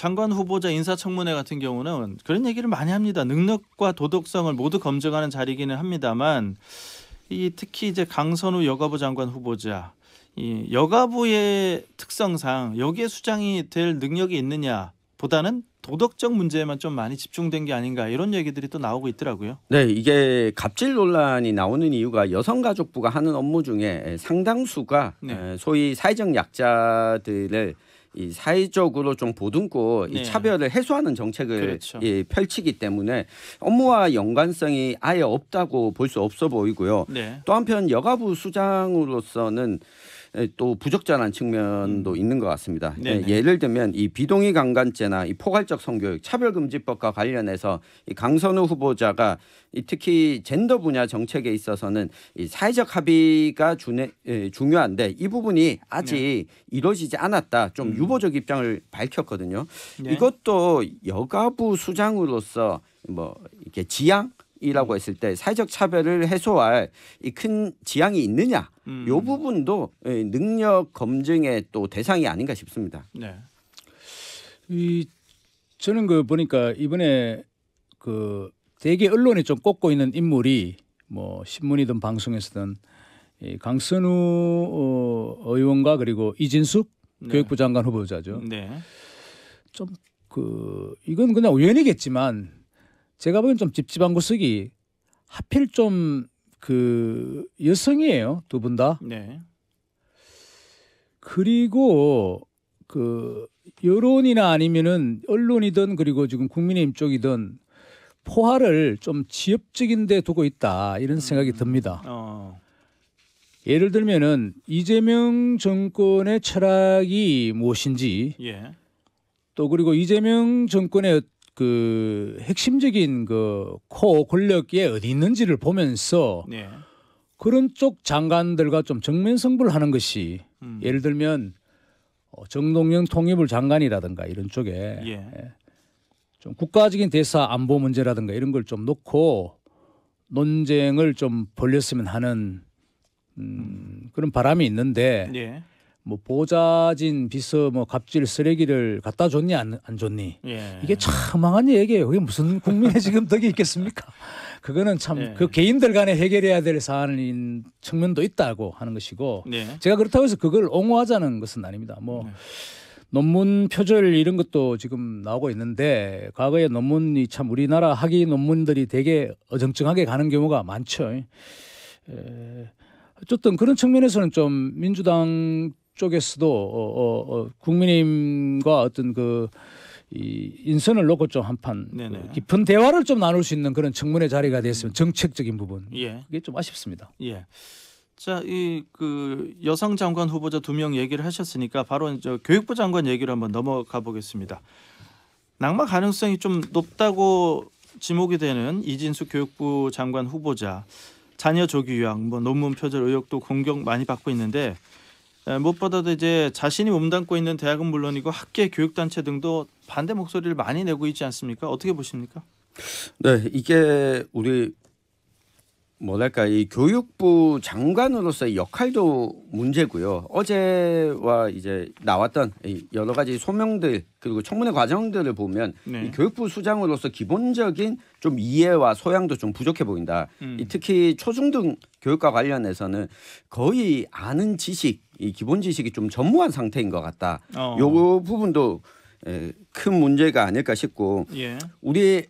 장관 후보자 인사청문회 같은 경우는 그런 얘기를 많이 합니다. 능력과 도덕성을 모두 검증하는 자리기는 합니다만 특히 이제 강선우 여가부 장관 후보자 이 여가부의 특성상 여기에 수장이 될 능력이 있느냐보다는 도덕적 문제에만 좀 많이 집중된 게 아닌가 이런 얘기들이 또 나오고 있더라고요. 네, 이게 갑질 논란이 나오는 이유가 여성가족부가 하는 업무 중에 상당수가 소위 사회적 약자들을 이 사회적으로 좀 보듬고 이 차별을 해소하는 정책을 펼치기 때문에 업무와 연관성이 아예 없다고 볼 수 없어 보이고요. 또 한편 여가부 수장으로서는 또 부적절한 측면도 있는 것 같습니다. 예를 들면 이 비동의 강간죄나 이 포괄적 성교육, 차별금지법과 관련해서 이 강선우 후보자가 특히 젠더 분야 정책에 있어서는 이 사회적 합의가 중요한데 이 부분이 아직 이루어지지 않았다. 좀 유보적 입장을 밝혔거든요. 이것도 여가부 수장으로서 뭐 이렇게 지향이라고 했을 때 사회적 차별을 해소할 이 큰 지향이 있느냐, 이 부분도 능력 검증의 또 대상이 아닌가 싶습니다. 네. 저는 그 보니까 이번에 그 되게 언론에 좀 꼽고 있는 인물이 뭐 신문이든 방송에서든 이 강선우 의원과 그리고 이진숙 교육부 장관 후보자죠. 좀 이건 그냥 우연이겠지만 제가 보기엔 좀 찝찝한 구석이 하필 좀 여성이에요. 두 분 다. 그리고 여론이나 아니면은 언론이든 그리고 지금 국민의힘 쪽이든 포화를 좀 지엽적인 데 두고 있다 이런 생각이 듭니다. 예를 들면은 이재명 정권의 철학이 무엇인지 또 그리고 이재명 정권의 핵심적인 코어 권력이 어디 있는지를 보면서 그런 쪽 장관들과 좀 정면 승부를 하는 것이 예를 들면 정동영 통일부 장관이라든가 이런 쪽에 좀 국가적인 대사 안보 문제라든가 이런 걸 좀 놓고 논쟁을 좀 벌렸으면 하는 그런 바람이 있는데 뭐 보좌진 비서 뭐 갑질 쓰레기를 갖다 줬니 안 줬니 이게 참 망한 얘기예요. 그게 무슨 국민의 지금 덕이 있겠습니까? 그거는 참 그 개인들 간에 해결해야 될 사안인 측면도 있다고 하는 것이고 제가 그렇다고 해서 그걸 옹호하자는 것은 아닙니다. 뭐 논문 표절 이런 것도 지금 나오고 있는데 과거에 논문이 참 우리나라 학위 논문들이 되게 어정쩡하게 가는 경우가 많죠. 어쨌든 그런 측면에서는 좀 민주당 쪽에서도 국민의힘과 어떤 이 인선을 놓고 좀 한판 깊은 대화를 좀 나눌 수 있는 그런 청문회 자리가 됐으면 정책적인 부분 그게 좀 아쉽습니다. 자, 여성 장관 후보자 2명 얘기를 하셨으니까 바로 교육부 장관 얘기로 한번 넘어가 보겠습니다. 낙마 가능성이 좀 높다고 지목이 되는 이진숙 교육부 장관 후보자 자녀 조기 유학, 뭐 논문 표절 의혹도 공격 많이 받고 있는데 무엇보다도 이제 자신이 몸담고 있는 대학은 물론이고 학계 교육단체 등도 반대 목소리를 많이 내고 있지 않습니까? 어떻게 보십니까? 네, 이게 우리 뭐랄까 이 교육부 장관으로서의 역할도 문제고요. 어제와 이제 나왔던 여러 가지 소명들 그리고 청문회 과정들을 보면 이 교육부 수장으로서 기본적인 좀 이해와 소양도 좀 부족해 보인다. 특히 초중등 교육과 관련해서는 거의 아는 지식, 이 기본 지식이 좀 전무한 상태인 것 같다. 요 부분도 큰 문제가 아닐까 싶고 우리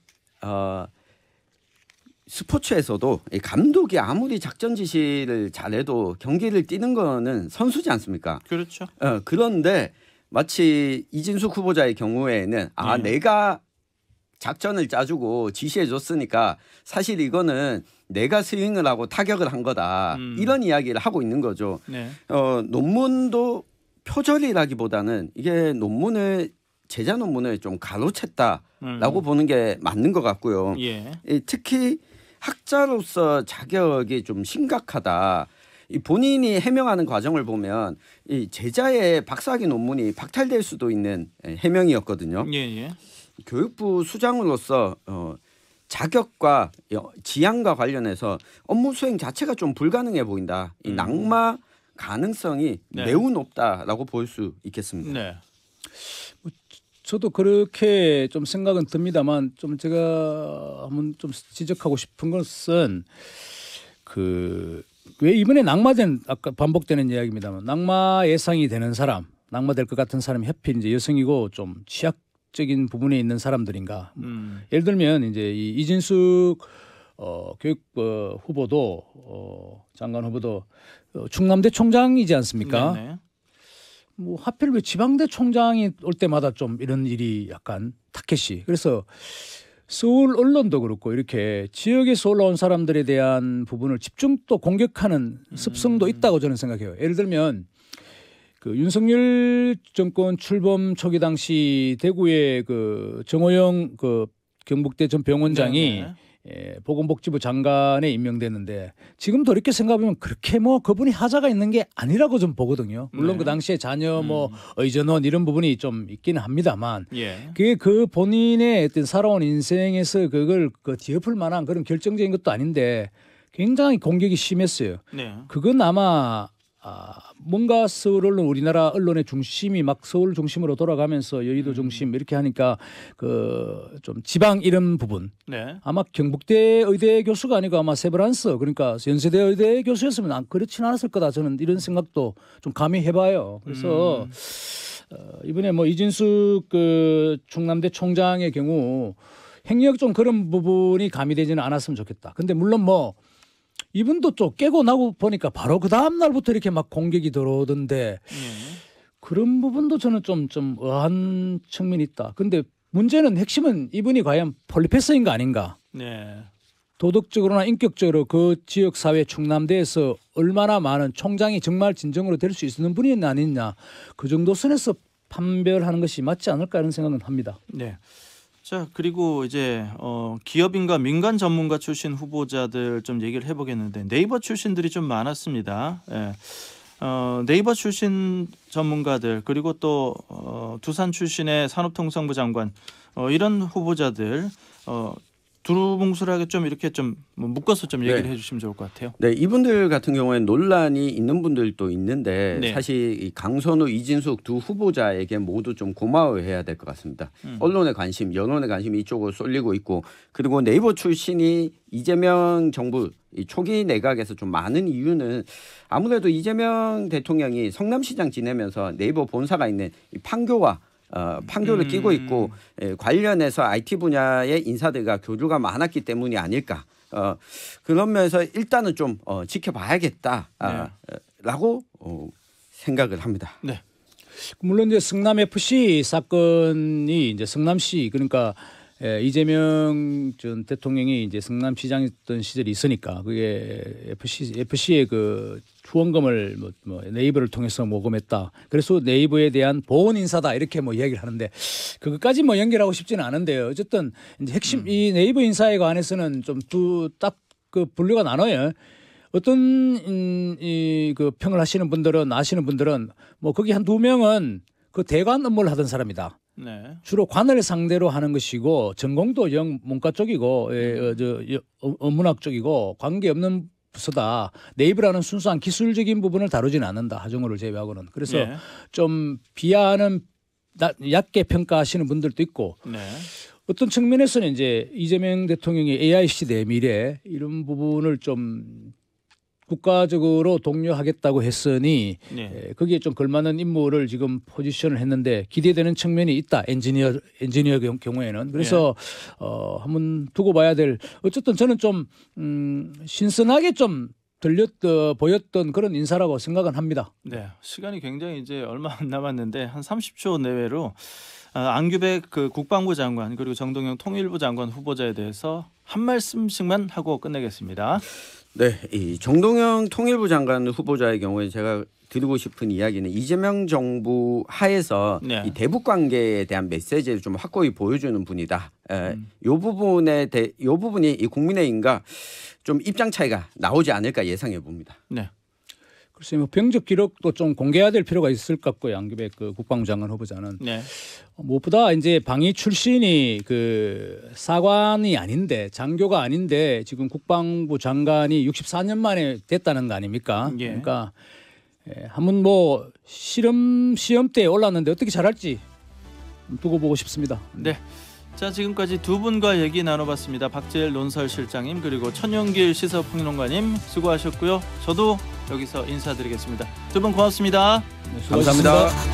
스포츠에서도 감독이 아무리 작전 지시를 잘해도 경기를 뛰는 거는 선수지 않습니까? 그렇죠. 그런데 마치 이진숙 후보자의 경우에는 내가 작전을 짜주고 지시해줬으니까 사실 이거는 내가 스윙을 하고 타격을 한 거다. 이런 이야기를 하고 있는 거죠. 논문도 표절이라기보다는 이게 제자 논문을 좀 가로챘다라고 보는 게 맞는 것 같고요. 특히 학자로서 자격이 좀 심각하다. 본인이 해명하는 과정을 보면 이 제자의 박사학위 논문이 박탈될 수도 있는 해명이었거든요. 교육부 수장으로서 자격과 지향과 관련해서 업무 수행 자체가 좀 불가능해 보인다. 이 낙마 가능성이 매우 높다라고 볼 수 있겠습니다. 저도 그렇게 좀 생각은 듭니다만 좀 제가 한번 좀 지적하고 싶은 것은 그 왜 이번에 낙마된 아까 반복되는 이야기입니다만 낙마 예상이 되는 사람, 낙마될 것 같은 사람이 하필 이제 여성이고 좀 취약적인 부분에 있는 사람들인가. 예를 들면 이제 이 이진숙 교육부 후보도 장관 후보도 충남대 총장이지 않습니까? 네네. 뭐 하필 왜 지방대 총장이 올 때마다 좀 이런 일이 약간 타켓이 그래서 서울 언론도 그렇고 이렇게 지역에서 올라온 사람들에 대한 부분을 집중 또 공격하는 습성도 있다고 저는 생각해요. 예를 들면 그 윤석열 정권 출범 초기 당시 대구의 그 정호영 그 경북대 전 병원장이 네네. 보건복지부 장관에 임명됐는데 지금 돌이켜 생각하면 그렇게 뭐 그분이 하자가 있는 게 아니라고 좀 보거든요. 물론 네. 그 당시에 자녀 뭐 의전원 이런 부분이 좀 있기는 합니다만 예. 그게 그 본인의 어떤 살아온 인생에서 그걸 그 뒤엎을 만한 그런 결정적인 것도 아닌데 굉장히 공격이 심했어요. 네. 그건 아마 뭔가 서울 언론 우리나라 언론의 중심이 막 서울 중심으로 돌아가면서 여의도 중심 이렇게 하니까 그 좀 지방 이런 부분 네. 아마 경북대 의대 교수가 아니고 아마 세브란스 그러니까 연세대 의대 교수였으면 그렇지는 않았을 거다 저는 이런 생각도 좀 감히 해봐요. 그래서 이번에 뭐 이진숙 그 충남대 총장의 경우 행력 좀 그런 부분이 가미되지는 않았으면 좋겠다. 근데 물론 뭐 이분도 또 깨고 나고 보니까 바로 그 다음 날부터 이렇게 막 공격이 들어오던데 그런 부분도 저는 좀 의아한 측면이 있다. 근데 문제는 핵심은 이분이 과연 폴리페서인가 아닌가. 네. 도덕적으로나 인격적으로 그 지역 사회 충남대에서 얼마나 많은 총장이 정말 진정으로 될 수 있는 분이 아니냐. 그 정도 선에서 판별하는 것이 맞지 않을까 이런 생각은 합니다. 네. 자, 그리고 이제 기업인과 민간 전문가 출신 후보자들 좀 얘기를 해보겠는데 네이버 출신들이 좀 많았습니다. 예. 네이버 출신 전문가들 그리고 또 두산 출신의 산업통상부 장관 이런 후보자들 두루뭉술하게 좀 이렇게 좀 묶어서 좀 얘기를 해주시면 좋을 것 같아요. 네, 이분들 같은 경우에는 논란이 있는 분들도 있는데 네. 사실 이 강선우, 이진숙 두 후보자에게 모두 좀 고마워해야 될 것 같습니다. 언론의 관심, 여론의 관심이 이쪽으로 쏠리고 있고 그리고 네이버 출신이 이재명 정부 이 초기 내각에서 좀 많은 이유는 아무래도 이재명 대통령이 성남시장 지내면서 네이버 본사가 있는 이 판교와 판교를 끼고 있고 관련해서 IT 분야의 인사들과 교류가 많았기 때문이 아닐까. 그런 면에서 일단은 좀 지켜봐야겠다라고 생각을 합니다. 네. 물론 이제 성남 FC 사건이 이제 성남시 그러니까 이재명 전 대통령이 이제 성남시장이었던 시절이 있으니까 그게 FC의 그 후원금을 뭐 네이버를 통해서 모금했다. 그래서 네이버에 대한 보온 인사다 이렇게 뭐 이야기를 하는데 그것까지 뭐 연결하고 싶지는 않은데요. 어쨌든 이제 핵심 이 네이버 인사에 관해서는 좀 딱 그 분류가 나눠요. 어떤 그 평을 하시는 분들은 아시는 분들은 뭐 거기 한 2명은 그 대관 업무를 하던 사람이다. 네. 주로 관을 상대로 하는 것이고 전공도 문과 쪽이고 어문학 쪽이고 관계없는 부서다. 네이버라는 순수한 기술적인 부분을 다루지는 않는다. 하정우를 제외하고는. 그래서 네. 좀 비하하는 얕게 평가하시는 분들도 있고 네. 어떤 측면에서는 이제 이재명 대통령이 AI 시대의 미래 이런 부분을 좀 국가적으로 독려하겠다고 했으니 네. 거기에 좀 걸맞는 인물을 지금 포지션을 했는데 기대되는 측면이 있다. 엔지니어 경우에는 그래서 한번 두고 봐야 될 어쨌든 저는 좀 신선하게 좀 보였던 그런 인사라고 생각은 합니다. 네. 시간이 굉장히 이제 얼마 안 남았는데 한 30초 내외로 안규백 그 국방부 장관 그리고 정동영 통일부 장관 후보자에 대해서 한 말씀씩만 하고 끝내겠습니다. 네, 이 정동영 통일부 장관 후보자의 경우에 제가 드리고 싶은 이야기는 이재명 정부 하에서 네. 이 대북 관계에 대한 메시지를 좀 확고히 보여주는 분이다. 이 부분이 이 국민의힘과 좀 입장 차이가 나오지 않을까 예상해 봅니다. 네. 글쎄 뭐 병적 기록도 좀 공개해야 될 필요가 있을 것 같고요. 안규백 그 국방부 장관 후보자는 네. 무엇보다 이제 방위 출신이 그 사관이 아닌데 장교가 아닌데 지금 국방부 장관이 64년 만에 됐다는 거 아닙니까? 예. 그러니까 한번 뭐 시험 때에 올랐는데 어떻게 잘할지 두고 보고 싶습니다. 네. 자, 지금까지 두 분과 얘기 나눠봤습니다. 박재일 논설실장님 그리고 천영길 시사평론가님 수고하셨고요. 저도 여기서 인사드리겠습니다. 두 분 고맙습니다. 네, 수고하셨습니다. 감사합니다.